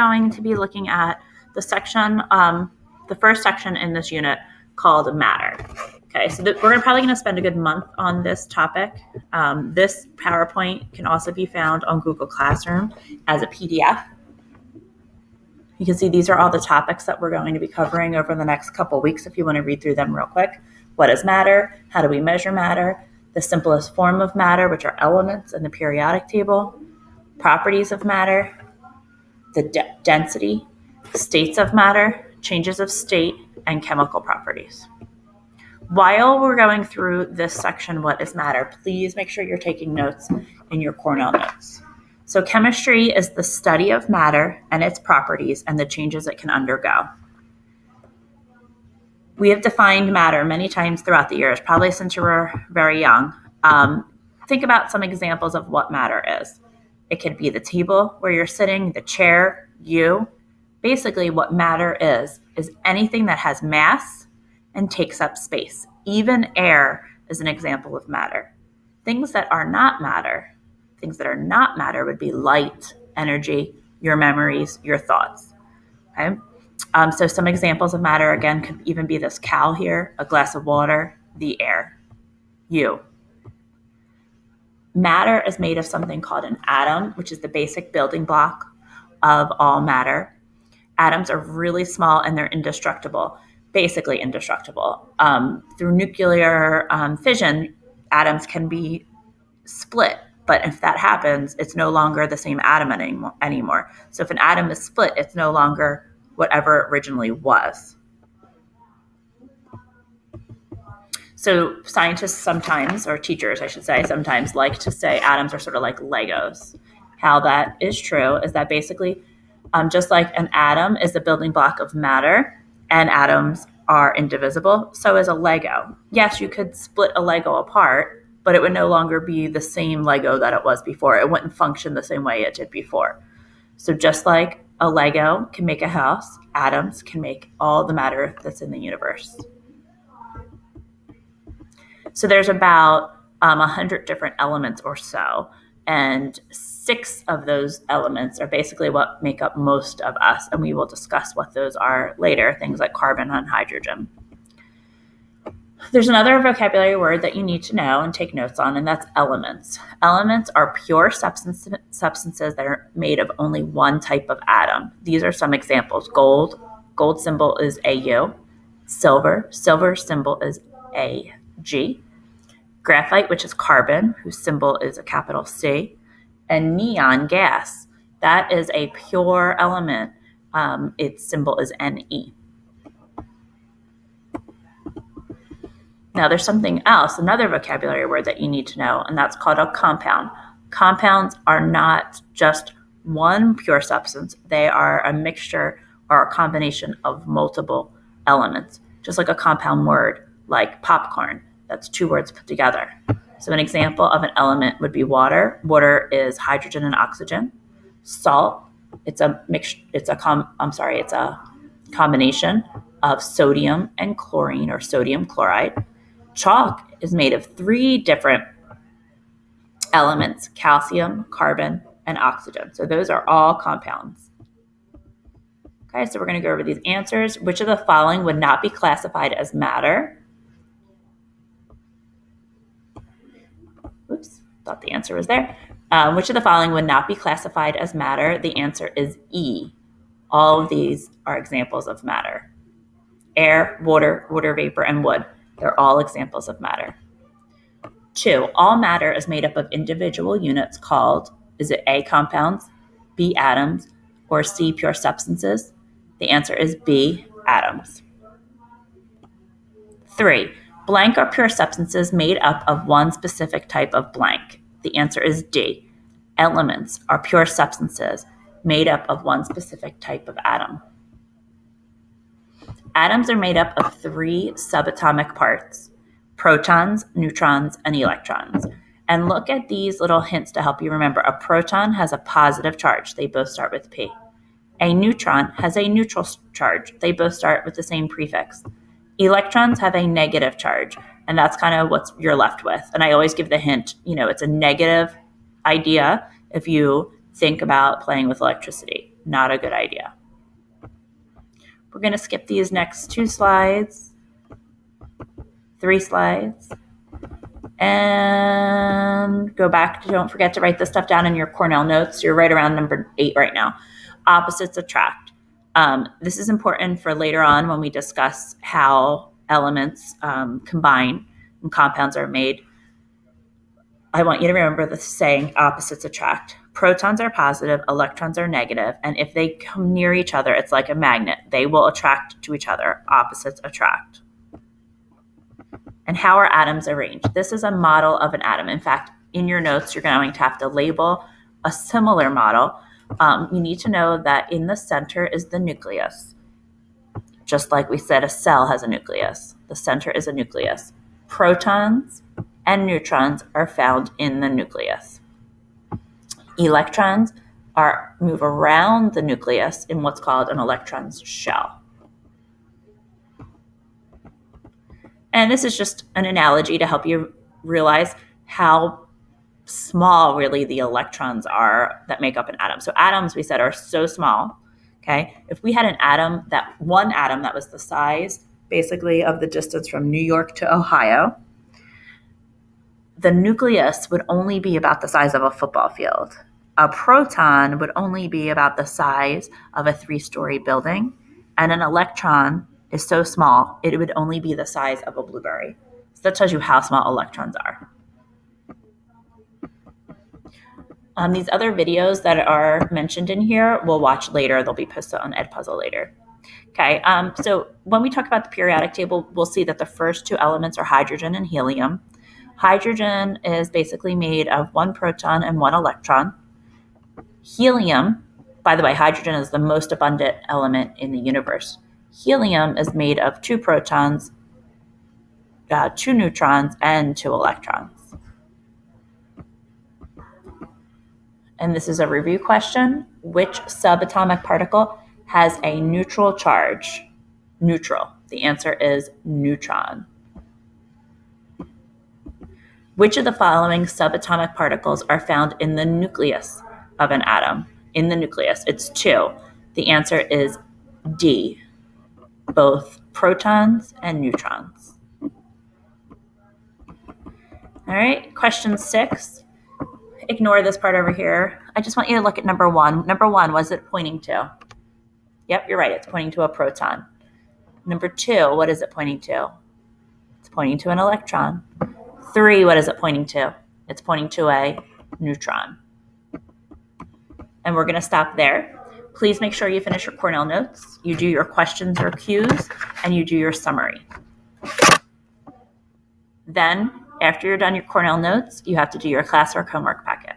going to be looking at the section, the first section in this unit called matter. Okay, so we're probably going to spend a good month on this topic. This PowerPoint can also be found on Google Classroom as a PDF. You can see these are all the topics that we're going to be covering over the next couple of weeks if you want to read through them real quick. What is matter? How do we measure matter? The simplest form of matter, which are elements in the periodic table. Properties of matter. The density, states of matter, changes of state, and chemical properties. While we're going through this section, what is matter, please make sure you're taking notes in your Cornell notes. So chemistry is the study of matter and its properties and the changes it can undergo. We have defined matter many times throughout the years, probably since you were very young. Think about some examples of what matter is. It could be the table where you're sitting, the chair, you. Basically, what matter is anything that has mass and takes up space. Even air is an example of matter. Things that are not matter would be light, energy, your memories, your thoughts. Okay? So some examples of matter, again, could even be this cow here, a glass of water, the air, you. Matter is made of something called an atom, which is the basic building block of all matter. Atoms are really small and they're indestructible, basically indestructible. Through nuclear fission, atoms can be split, but if that happens, it's no longer the same atom anymore. So if an atom is split, it's no longer whatever it originally was. So scientists sometimes, or teachers I should say, sometimes like to say atoms are sort of like Legos. How that is true is that basically just like an atom is the building block of matter and atoms are indivisible, so is a Lego. Yes, you could split a Lego apart, but it would no longer be the same Lego that it was before. It wouldn't function the same way it did before. So just like a Lego can make a house, atoms can make all the matter that's in the universe. So there's about 100 different elements or so, and 6 of those elements are basically what make up most of us, and we will discuss what those are later, things like carbon and hydrogen. There's another vocabulary word that you need to know and take notes on, and that's elements. Elements are pure substances that are made of only one type of atom. These are some examples. Gold symbol is Au. Silver symbol is Ag. Graphite, which is carbon, whose symbol is a capital C. And neon gas, that is a pure element. Its symbol is Ne. Now there's something else, another vocabulary word that you need to know, and that's called a compound. Compounds are not just one pure substance. They are a mixture or a combination of multiple elements, just like a compound word like popcorn. That's 2 words put together. So an example of an element would be water. Water is hydrogen and oxygen. Salt, it's a combination of sodium and chlorine or sodium chloride. Chalk is made of 3 different elements: calcium, carbon, and oxygen. So those are all compounds. Okay, so we're going to go over these answers. Which of the following would not be classified as matter? Oops, thought the answer was there. Which of the following would not be classified as matter? The answer is E. All of these are examples of matter. Air, water vapor, and wood. They're all examples of matter. 2, all matter is made up of individual units called, is it A, compounds, B, atoms, or C, pure substances? The answer is B, atoms. 3, blank are pure substances made up of one specific type of blank. The answer is D. Elements are pure substances made up of one specific type of atom. Atoms are made up of 3 subatomic parts: protons, neutrons, and electrons. And look at these little hints to help you remember. A proton has a positive charge. They both start with P. A neutron has a neutral charge. They both start with the same prefix. Electrons have a negative charge, and that's kind of what you're left with. And I always give the hint, it's a negative idea if you think about playing with electricity. Not a good idea. We're going to skip these next 2 slides, 3 slides, and go back. Don't forget to write this stuff down in your Cornell notes. You're right around number 8 right now. Opposites attract. This is important for later on when we discuss how elements combine and compounds are made. I want you to remember the saying, opposites attract. Protons are positive, electrons are negative, and if they come near each other, it's like a magnet. They will attract to each other. Opposites attract. And how are atoms arranged? This is a model of an atom. In fact, in your notes, you're going to have to label a similar model. You need to know that in the center is the nucleus. Just like we said, a cell has a nucleus. The center is a nucleus. Protons and neutrons are found in the nucleus. Electrons move around the nucleus in what's called an electron's shell. And this is just an analogy to help you realize how small really the electrons are that make up an atom. So atoms, we said, are so small. Okay, if we had one atom that was the size basically of the distance from New York to Ohio, the nucleus would only be about the size of a football field. A proton would only be about the size of a 3-story building, and an electron is so small, it would only be the size of a blueberry. So that tells you how small electrons are. These other videos that are mentioned in here, we'll watch later. They'll be posted on Edpuzzle later. Okay, so when we talk about the periodic table, we'll see that the first 2 elements are hydrogen and helium. Hydrogen is basically made of 1 proton and 1 electron. Helium, by the way, hydrogen is the most abundant element in the universe. Helium is made of 2 protons, 2 neutrons, and 2 electrons. And this is a review question. Which subatomic particle has a neutral charge? Neutral. The answer is neutron. Which of the following subatomic particles are found in the nucleus of an atom? In the nucleus, it's 2. The answer is D, both protons and neutrons. All right, question 6. Ignore this part over here. I just want you to look at number 1. Number 1, what's it pointing to? Yep, you're right. It's pointing to a proton. Number 2, what is it pointing to? It's pointing to an electron. 3, what is it pointing to? It's pointing to a neutron. And we're going to stop there. Please make sure you finish your Cornell notes, you do your questions or cues, and you do your summary. Then, after you're done your Cornell notes, you have to do your classwork homework packet.